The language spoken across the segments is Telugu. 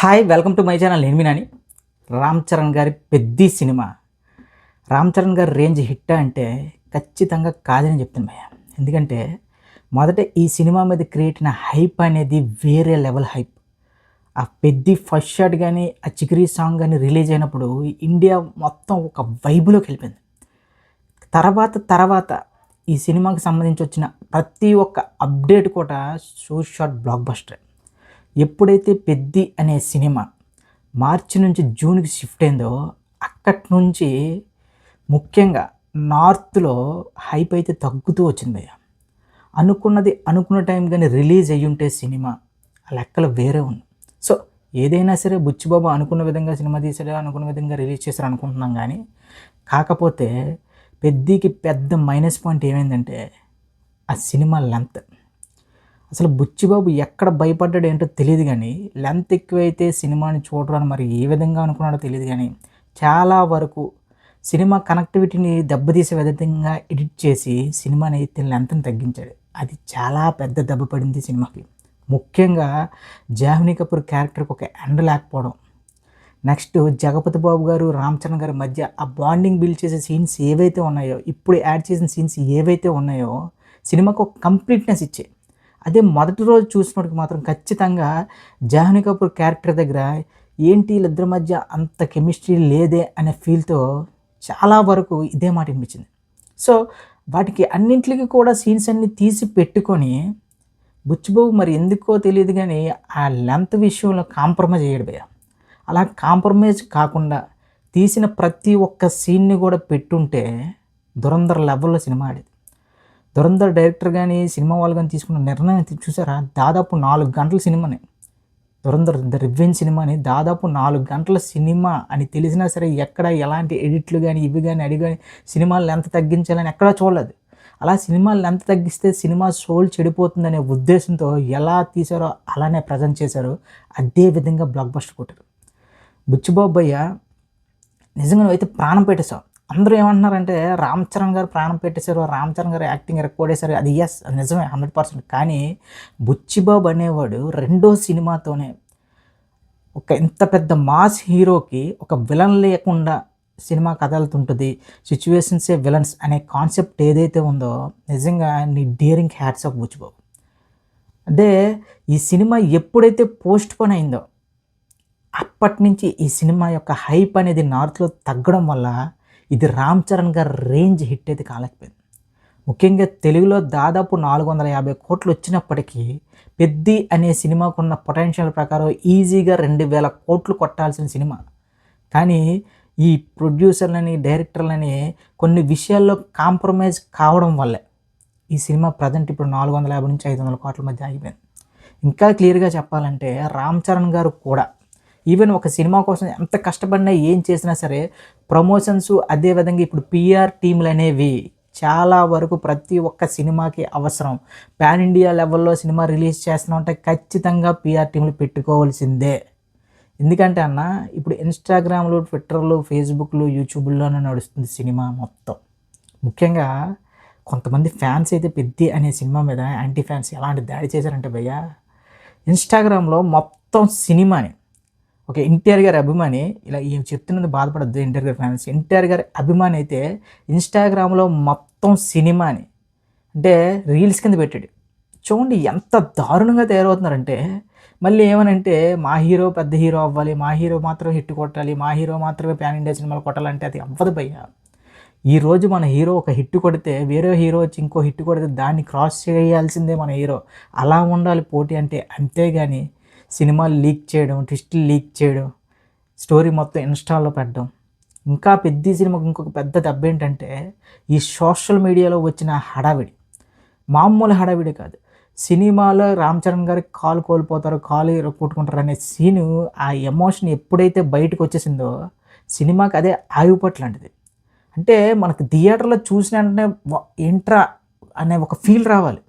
Hi welcome to my channel. నేను మీ నాని. రామ్ చరణ్ గారి పెద్ది సినిమా. రామ్ చరణ్ గారి రేంజ్ హిట్ అంటే ఖచ్చితంగా కాదని చెప్తాను భయ్య. ఎందుకంటే మొదట ఈ సినిమా మీద క్రియేట్ అయిన హైప్ అనేది వేరే లెవెల్ హైప్. ఆ పెద్ది ఫస్ట్ షాట్ కానీ ఆ చికిరీ సాంగ్ కానీ రిలీజ్ అయినప్పుడు ఇండియా మొత్తం ఒక వైబులోకి వెళ్ళిపోయింది. తర్వాత ఈ సినిమాకి సంబంధించి వచ్చిన ప్రతి ఒక్క అప్డేట్ కూడా షాట్ బ్లాక్ బస్టర్. ఎప్పుడైతే పెద్ది అనే సినిమా మార్చి నుంచి జూన్కి షిఫ్ట్ అయిందో అక్కడి నుంచి ముఖ్యంగా నార్త్లో హైప్ అయితే తగ్గుతూ వచ్చింది భయ్య. అనుకున్న టైం కానీ రిలీజ్ అయ్యి ఉంటే సినిమా ఆ లెక్కలు వేరే ఉంది. సో ఏదైనా సరే బుచ్చిబాబు అనుకున్న విధంగా సినిమా తీసాడు, అనుకున్న విధంగా రిలీజ్ చేశారు అనుకుంటున్నాం. కానీ కాకపోతే పెద్దికి పెద్ద మైనస్ పాయింట్ ఏమైందంటే ఆ సినిమా లెంత్. అసలు బుచ్చిబాబు ఎక్కడ భయపడ్డాడు ఏంటో తెలియదు, కానీ లెంత్ ఎక్కువైతే సినిమాని చూడడానికి మరి ఏ విధంగా అనుకున్నాడో తెలియదు. కానీ చాలా వరకు సినిమా కనెక్టివిటీని దెబ్బతీసే విధంగా ఎడిట్ చేసి సినిమాని లెంత్ని తగ్గించాడు. అది చాలా పెద్ద దెబ్బ పడింది సినిమాకి. ముఖ్యంగా జాహ్నవి కపూర్ క్యారెక్టర్కి ఒక ఎండ్ లేకపోవడం. నెక్స్ట్ జగపతి బాబు గారు రామ్ చరణ్ గారి మధ్య ఆ బాండింగ్ బిల్డ్ చేసే సీన్స్ ఏవైతే ఉన్నాయో, ఇప్పుడు యాడ్ చేసిన సీన్స్ ఏవైతే ఉన్నాయో సినిమాకు ఒక కంప్లీట్నెస్ ఇచ్చాయి. అదే మొదటి రోజు చూసినప్పటికి మాత్రం ఖచ్చితంగా జాహ్నవి కపూర్ క్యారెక్టర్ దగ్గర ఏంటి వీళ్ళిద్దరి మధ్య అంత కెమిస్ట్రీ లేదే అనే ఫీల్తో చాలా వరకు ఇదే మాట అనిపించింది. సో వాటికి అన్నింటికి కూడా సీన్స్ అన్నీ తీసి పెట్టుకొని బుచ్చిబాబు మరి ఎందుకో తెలియదు కానీ ఆ లెంత్ విషయంలో కాంప్రమైజ్ అయ్యాడు భయ్య. అలా కాంప్రమైజ్ కాకుండా తీసిన ప్రతి ఒక్క సీన్ని కూడా పెట్టుంటే దురంధర్ లెవెల్లో సినిమా ఆడేది. దురంధర్ డైరెక్టర్ కానీ సినిమా వాళ్ళు కానీ తీసుకున్న నిర్ణయం చూసారా, దాదాపు 4 గంటల సినిమాని, దురంధర్ ద రివెంజ్ సినిమాని దాదాపు 4 గంటల సినిమా అని తెలిసినా సరే ఎక్కడ ఎలాంటి ఎడిట్లు కానీ ఇవి కానీ అడిగి కానీ సినిమాలు ఎంత తగ్గించాలని ఎక్కడా చూడలేదు. అలా సినిమాలు ఎంత తగ్గిస్తే సినిమా సోల్ చెడిపోతుందనే ఉద్దేశంతో ఎలా తీశారో అలానే ప్రజెంట్ చేశారో అదే విధంగా బ్లాక్ బస్టర్ కొట్టారు. బుచ్చిబాబు భయ్య నిజంగా అయితే ప్రాణం పెట్టేశావు. అందరూ ఏమంటున్నారంటే రామ్ చరణ్ గారు ప్రాణం పెట్టేశారు, రామ్ చరణ్ గారు యాక్టింగ్ ఎరక్కొడేశారు. అది అది నిజమే 100%. కానీ బుచ్చిబాబు అనేవాడు రెండో సినిమాతోనే ఒక ఇంత పెద్ద మాస్ హీరోకి ఒక విలన్ లేకుండా సినిమా కదలుతుంటుంది, సిచ్యువేషన్సే విలన్స్ అనే కాన్సెప్ట్ ఏదైతే ఉందో నిజంగా నీ డేరింగ్ హ్యాట్స్ ఆఫ్ బుచ్చిబాబు. అంటే ఈ సినిమా ఎప్పుడైతే పోస్ట్ పోన్ అయిందో అప్పటి నుంచి ఈ సినిమా యొక్క హైప్ అనేది నార్త్లో తగ్గడం వల్ల ఇది రామ్ చరణ్ గారి రేంజ్ హిట్ అయితే కాలేకపోయింది. ముఖ్యంగా తెలుగులో దాదాపు 450 కోట్లు వచ్చినప్పటికీ పెద్ది అనే సినిమాకు ఉన్న పొటెన్షియల్ ప్రకారం ఈజీగా 2000 కోట్లు కొట్టాల్సిన సినిమా. కానీ ఈ ప్రొడ్యూసర్లని డైరెక్టర్లని కొన్ని విషయాల్లో కాంప్రమైజ్ కావడం వల్లే ఈ సినిమా ప్రజెంట్ ఇప్పుడు 450 నుంచి 500 కోట్ల మధ్య ఆగిపోయింది. ఇంకా క్లియర్గా చెప్పాలంటే రామ్ చరణ్ గారు కూడా ఈవెన్ ఒక సినిమా కోసం ఎంత కష్టపడినా ఏం చేసినా సరే ప్రమోషన్స్, అదేవిధంగా ఇప్పుడు పిఆర్ టీంలు అనేవి చాలా వరకు ప్రతి ఒక్క సినిమాకి అవసరం. పాన్ ఇండియా లెవెల్లో సినిమా రిలీజ్ చేస్తున్నాం అంటే ఖచ్చితంగా పిఆర్ టీంలు పెట్టుకోవాల్సిందే. ఎందుకంటే అన్న ఇప్పుడు ఇన్స్టాగ్రామ్లు, ట్విట్టర్లు, ఫేస్బుక్లు, యూట్యూబ్లోనే నడుస్తుంది సినిమా మొత్తం. ముఖ్యంగా కొంతమంది ఫ్యాన్స్ అయితే పెద్ది అనే సినిమా మీద యాంటీ ఫ్యాన్స్ ఎలాంటి దాడి చేశారంటే భయ్య, ఇన్స్టాగ్రామ్లో మొత్తం సినిమాని ఒక ఎన్టీఆర్ గారి అభిమాని, ఇలా ఏం చెప్తున్నది బాధపడద్దు ఎన్టీఆర్ గారి ఫ్యాన్స్, ఎన్టీఆర్ గారి అభిమాని అయితే ఇన్స్టాగ్రామ్లో మొత్తం సినిమాని అంటే రీల్స్ కింద పెట్టాడు. చూడండి ఎంత దారుణంగా తయారవుతున్నారంటే, మళ్ళీ ఏమనంటే మా హీరో పెద్ద హీరో అవ్వాలి, మా హీరో మాత్రం హిట్ కొట్టాలి, మా హీరో మాత్రమే ప్యాన్ ఇండియా సినిమాలు కొట్టాలంటే అది అవ్వదు భయ్య. ఈరోజు మన హీరో ఒక హిట్ కొడితే వేరే హీరో వచ్చి ఇంకో హిట్ కొడితే దాన్ని క్రాస్ చేయాల్సిందే మన హీరో. అలా ఉండాలి పోటీ అంటే. అంతేగాని సినిమాలు లీక్ చేయడం, ట్విస్టులు లీక్ చేయడం, స్టోరీ మొత్తం ఇన్స్టాల్లో పెట్టడం. ఇంకా పెద్ద సినిమాకు ఇంకొక పెద్ద దెబ్బ ఏంటంటే ఈ సోషల్ మీడియాలో వచ్చిన హడావిడి మామూలు హడావిడి కాదు. సినిమాలో రామ్ చరణ్ గారికి కాలు కోల్పోతారు, కాలు కొట్టుకుంటారు అనే సీను, ఆ ఎమోషన్ ఎప్పుడైతే బయటకు వచ్చేసిందో సినిమాకి అదే ఆయుపట్ లాంటిది. అంటే మనకు థియేటర్లో చూసిన వెంటనే ఏంట్రా అనే ఒక ఫీల్ రావాలి.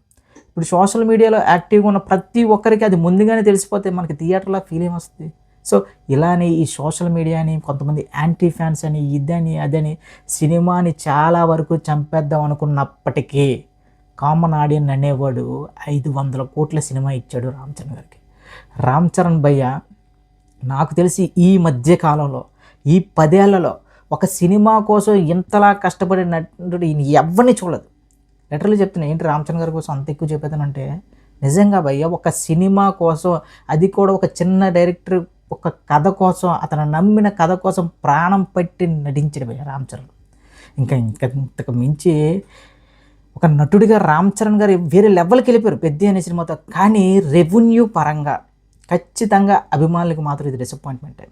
ఇప్పుడు సోషల్ మీడియాలో యాక్టివ్గా ఉన్న ప్రతి ఒక్కరికి అది ముందుగానే తెలిసిపోతే మనకి థియేటర్లో ఫీల్ ఏమొస్తుంది. సో ఇలానే ఈ సోషల్ మీడియాని కొంతమంది యాంటీ ఫ్యాన్స్ అని ఇదని అదని సినిమాని చాలా వరకు చంపేద్దాం అనుకున్నప్పటికీ కామన్ ఆడియన్ అనేవాడు 500 కోట్ల సినిమా ఇచ్చాడు రామ్ చరణ్ గారికి. రామ్ చరణ్ భయ్య నాకు తెలిసి ఈ మధ్య కాలంలో, ఈ 10 ఏళ్లలో ఒక సినిమా కోసం ఇంతలా కష్టపడే నటుడు ఎవ్వరిని చూడలేదు. లిటరల్లీ చెప్తున్నా. ఏంటి రామ్ చరణ్ గారి కోసం అంత ఎక్కువ చెప్పేదానంటే, నిజంగా భయ్య ఒక సినిమా కోసం, అది కూడా ఒక చిన్న డైరెక్టర్ ఒక కథ కోసం, అతను నమ్మిన కథ కోసం ప్రాణం పెట్టి నటించాడు భయ్య రామ్ చరణ్. ఇంతకు మించి ఒక నటుడిగా రామ్ చరణ్ గారు వేరే లెవెల్కి వెళ్ళిపోయారు పెద్ద అనే సినిమాతో. కానీ రెవెన్యూ పరంగా ఖచ్చితంగా అభిమానులకు మాత్రం ఇది డిసప్పాయింట్మెంటే.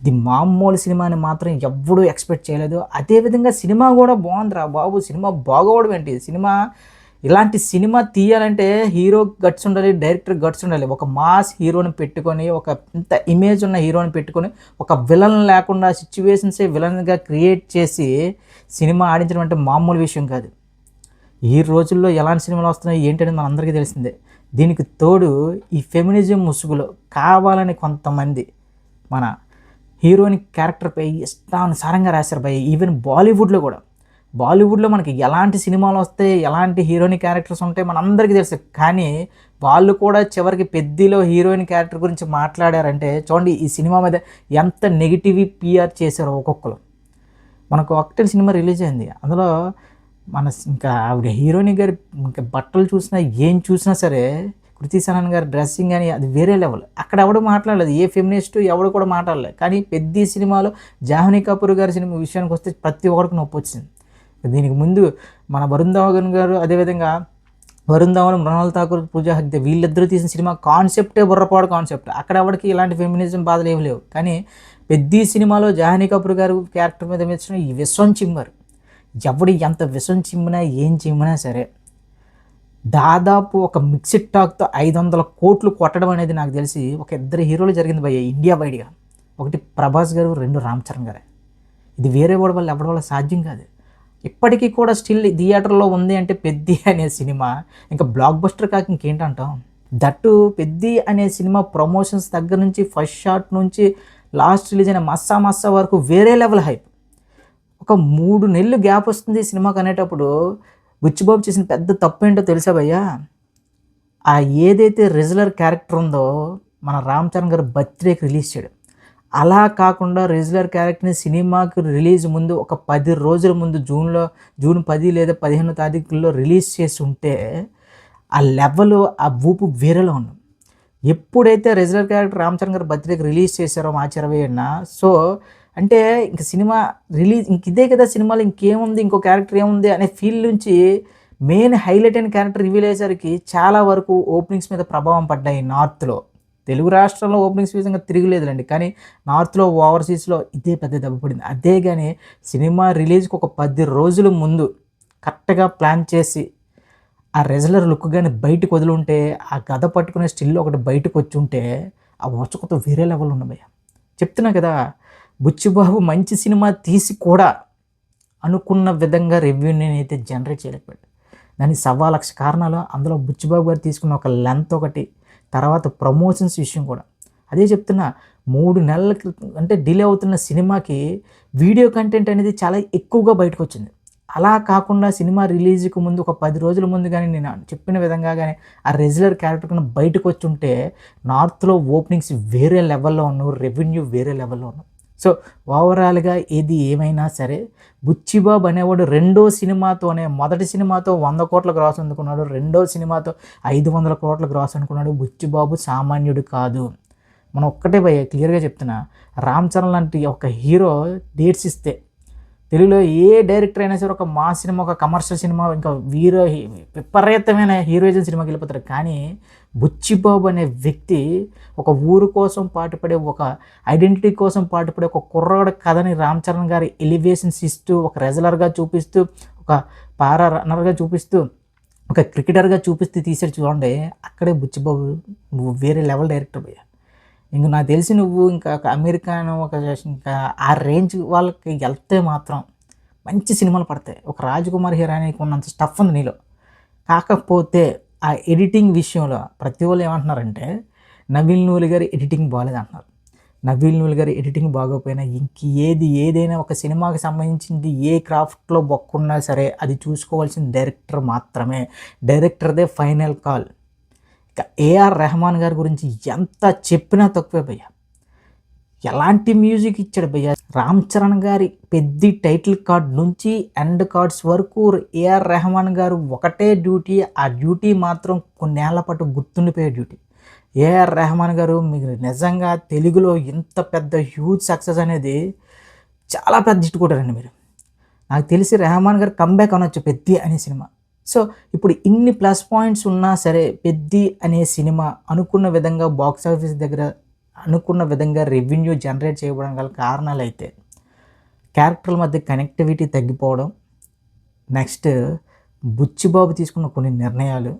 ఇది మామూలు సినిమాని మాత్రం ఎవ్వడూ ఎక్స్పెక్ట్ చేయలేదు. అదేవిధంగా సినిమా కూడా బాగుందిరా బాబు, సినిమా బాగోవడం ఏంటి, సినిమా ఇలాంటి సినిమా తీయాలంటే హీరో గట్స్ ఉండాలి, డైరెక్టర్ గట్స్ ఉండాలి. ఒక మాస్ హీరోని పెట్టుకొని, ఒక ఇంత ఇమేజ్ ఉన్న హీరోని పెట్టుకొని, ఒక విలన్ లేకుండా సిచ్యువేషన్సే విలన్గా క్రియేట్ చేసి సినిమా ఆడించడం అంటే మామూలు విషయం కాదు. ఈ రోజుల్లో ఎలాంటి సినిమాలు వస్తున్నాయి ఏంటనేది మన అందరికీ తెలిసిందే. దీనికి తోడు ఈ ఫెమినిజం ముసుగులో కావాలని కొంతమంది మన హీరోయిన్ క్యారెక్టర్పై ఇష్టానుసారంగా రాశారు భయ్. ఈవెన్ బాలీవుడ్లో మనకి ఎలాంటి సినిమాలు వస్తాయి, ఎలాంటి హీరోయిన్ క్యారెక్టర్స్ ఉంటాయి మన అందరికీ తెలుసు. కానీ వాళ్ళు కూడా చివరికి పెద్దిలో హీరోయిన్ క్యారెక్టర్ గురించి మాట్లాడారంటే చూడండి ఈ సినిమా మీద ఎంత నెగిటివ్ పిఆర్ చేశారో ఒక్కొక్కరు. మనకు ఒకటే సినిమా రిలీజ్ అయింది, అందులో ఇంకా ఆవిడ హీరోయిన్ గారి ఇంకా బట్టలు చూసినా ఏం చూసినా సరే, కృతి సనన్ గారి డ్రెస్సింగ్ అని అది వేరే లెవెల్. అక్కడ ఎవడు మాట్లాడలేదు, ఏ ఫెమినిస్టు ఎవడు కూడా మాట్లాడలేదు. కానీ పెద్ద సినిమాలో జాహ్నవి కపూర్ గారి సినిమా విషయానికి వస్తే ప్రతి ఒక్కరికి నొప్పి వచ్చింది. దీనికి ముందు మన వరుణ్ ధవన్ గారు, అదేవిధంగా వరుణ్ ధవన్, మృణాల్ ఠాకూర్, పూజా హెగ్డే వీళ్ళిద్దరూ తీసిన సినిమా కాన్సెప్టే బుర్రపాడు కాన్సెప్ట్. అక్కడ ఎవరికి ఇలాంటి ఫెమినిజం బాధలు ఏమి లేవు. కానీ పెద్ద సినిమాలో జాహ్నవి కపూర్ గారు క్యారెక్టర్ మీద మెచ్చిన ఈ విశ్వం చిమ్మరు. ఎవడు ఎంత విషం చిమ్మినా ఏం చిమ్మినా సరే దాదాపు ఒక మిక్సిడ్ టాక్తో 500 కోట్లు కొట్టడం అనేది నాకు తెలిసి ఒక ఇద్దరు హీరోలు జరిగింది భయ్య ఇండియా వైడ్గా. ఒకటి ప్రభాస్ గారు, 2 రామ్ చరణ్ గారే. ఇది వేరే వాడి వల్ల ఎవరి వల్ల సాధ్యం కాదు. ఇప్పటికీ కూడా స్టిల్ థియేటర్లో ఉంది అంటే పెద్ది అనే సినిమా ఇంకా బ్లాక్ బస్టర్ కాక ఇంకేంటంటాం. దట్టు పెద్ది అనే సినిమా ప్రమోషన్స్ దగ్గర నుంచి, ఫస్ట్ షాట్ నుంచి లాస్ట్ రిలీజ్ అయిన మస్సా వరకు వేరే లెవెల్ హైప్. ఒక 3 నెలలు గ్యాప్ వస్తుంది సినిమాకి అనేటప్పుడు బుచ్చిబాబు చేసిన పెద్ద తప్పు ఏంటో తెలుసా భయ్యా, ఆ ఏదైతే రెజ్లర్ క్యారెక్టర్ ఉందో మన రామ్ చరణ్ గారు బర్త్డేకి రిలీజ్ చేయడం. అలా కాకుండా రెజ్లర్ క్యారెక్టర్ని సినిమాకి రిలీజ్ ముందు ఒక 10 రోజుల ముందు జూన్ 10 లేదా 15 తారీఖుల్లో రిలీజ్ చేసి ఉంటే ఆ లెవెల్, ఆ ఊపు వేరేలో ఉన్నాం. ఎప్పుడైతే రెజ్లర్ క్యారెక్టర్ రామ్ చరణ్ గారు బర్త్డేకి రిలీజ్ చేశారో మార్చి 27న, సో అంటే ఇంక సినిమా రిలీజ్ ఇదే కదా, సినిమాలో ఇంకేముంది, ఇంకో క్యారెక్టర్ ఏముంది అనే ఫీల్ నుంచి మెయిన్ హైలైట్ అయిన క్యారెక్టర్ రివీల్ అయ్యేసరికి చాలా వరకు ఓపెనింగ్స్ మీద ప్రభావం పడ్డాయి నార్త్లో. తెలుగు రాష్ట్రంలో ఓపెనింగ్స్ విధంగా తిరగలేదులేండి, కానీ నార్త్లో, ఓవర్సీస్లో ఇదే పెద్ద దెబ్బ పడింది. అదే కానీ సినిమా రిలీజ్కి ఒక 10 రోజుల ముందు కరెక్ట్గా ప్లాన్ చేసి ఆ రెజ్లర్ లుక్ కానీ బయటకు వదులుంటే, ఆ గద పట్టుకునే స్టిల్ ఒకటి బయటకు వచ్చి ఉంటే ఆ వచ్చకతో వేరే లెవెల్ ఉన్నమయ్య. చెప్తున్నా కదా, బుచ్చిబాబు మంచి సినిమా తీసి కూడా అనుకున్న విధంగా రెవెన్యూని అయితే జనరేట్ చేయలేకపోయాడు. దానికి 1,00,000 కారణాలు. అందులో బుచ్చిబాబు గారు తీసుకున్న ఒక లెంత్ ఒకటి, తర్వాత ప్రమోషన్స్ విషయం కూడా. అదే చెప్తున్నా, 3 నెలల క్రితం అంటే డిలే అవుతున్న సినిమాకి వీడియో కంటెంట్ అనేది చాలా ఎక్కువగా బయటకు వచ్చింది. అలా కాకుండా సినిమా రిలీజ్కి ముందు ఒక 10 రోజుల ముందు కానీ నేను చెప్పిన విధంగా కానీ ఆ రెజ్లర్ క్యారెక్టర్ కన్నా బయటకు వచ్చి ఉంటే నార్త్లో ఓపెనింగ్స్ వేరే లెవెల్లో ఉన్నావు, రెవెన్యూ వేరే లెవెల్లో ఉన్నావు. సో ఓవరాల్గా ఏది ఏమైనా సరే బుచ్చిబాబు అనేవాడు రెండో సినిమాతోనే, మొదటి సినిమాతో 100 కోట్ల గ్రాస్ అందుకున్నాడు, రెండో సినిమాతో 500 కోట్ల గ్రాస్ అనుకున్నాడు. బుచ్చిబాబు సామాన్యుడు కాదు. మనం ఒక్కటే భయ క్లియర్గా చెప్తున్నా, రామ్ చరణ్ లాంటి ఒక హీరో డేట్స్ ఇస్తే తెలుగులో ఏ డైరెక్టర్ అయినా సరే ఒక మా సినిమా, ఒక కమర్షియల్ సినిమా, ఇంకా విపరీతమైన హీరోయిజం సినిమాకి వెళ్ళిపోతారు. కానీ బుచ్చిబాబు అనే వ్యక్తి ఒక ఊరు కోసం పాటుపడే, ఒక ఐడెంటిటీ కోసం పాటుపడే ఒక కుర్రాడు కథని రామ్ చరణ్ గారి ఎలివేషన్స్ ఇస్తూ, ఒక రెజ్లర్గా చూపిస్తూ, ఒక పారా రన్నర్గా చూపిస్తూ, ఒక క్రికెటర్గా చూపిస్తూ తీసాడు చూడండి. అక్కడే బుచ్చిబాబు నువ్వు వేరే లెవెల్ డైరెక్టర్ పోయా. ఇంక నాకు తెలిసి నువ్వు ఇంకా అమెరికాను ఇంకా ఆ రేంజ్ వాళ్ళకి వెళ్తే మాత్రం మంచి సినిమాలు పడతాయి. ఒక రాజకుమార్ హీరోయిన్కి ఉన్నంత స్టఫ్ ఉంది నీలో. కాకపోతే ఆ ఎడిటింగ్ విషయంలో ప్రతి వాళ్ళు ఏమంటున్నారంటే నవీల్ నూలి గారి ఎడిటింగ్ బాగాలేదు అంటున్నారు. నవీల్ నూలి గారి ఎడిటింగ్ బాగోపోయినా ఏదైనా ఒక సినిమాకి సంబంధించింది ఏ క్రాఫ్ట్లో బొక్కున్నా సరే అది చూసుకోవాల్సిన డైరెక్టర్ మాత్రమే. డైరెక్టర్దే ఫైనల్ కాల్. ఇక ఏఆర్ రెహమాన్ గారి గురించి ఎంత చెప్పినా తక్కువే భయ్య. ఎలాంటి మ్యూజిక్ ఇచ్చాడు భయ్య. రామ్ చరణ్ గారి పెద్ది టైటిల్ కార్డ్ నుంచి ఎండ్ కార్డ్స్ వరకు ఏఆర్ రెహమాన్ గారు ఒకటే డ్యూటీ, ఆ డ్యూటీ మాత్రం కొన్నేళ్ల పాటు గుర్తుండిపోయే డ్యూటీ. ఏఆర్ రెహమాన్ గారు మీకు నిజంగా తెలుగులో ఇంత పెద్ద హ్యూజ్ సక్సెస్ అనేది చాలా పెద్ద హిట్ కొట్టారండి మీరు. నాకు తెలిసి రెహమాన్ గారు కంబ్యాక్ అనొచ్చు పెద్ది అనే సినిమా. సో ఇప్పుడు ఇన్ని ప్లస్ పాయింట్స్ ఉన్నా సరే పెద్ది అనే సినిమా అనుకున్న విధంగా బాక్స్ ఆఫీస్ దగ్గర అనుకున్న విధంగా రెవెన్యూ జనరేట్ చేయడం గల కారణాలు అయితే క్యారెక్టర్ల మధ్య కనెక్టివిటీ తగ్గిపోవడం, నెక్స్ట్ బుచ్చిబాబు తీసుకున్న కొన్ని నిర్ణయాలు,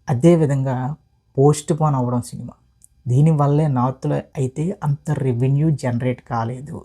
అదేవిధంగా పోస్ట్ పోన్ అవ్వడం సినిమా. దీనివల్లే నార్త్లో అయితే అంత రెవెన్యూ జనరేట్ కాలేదు.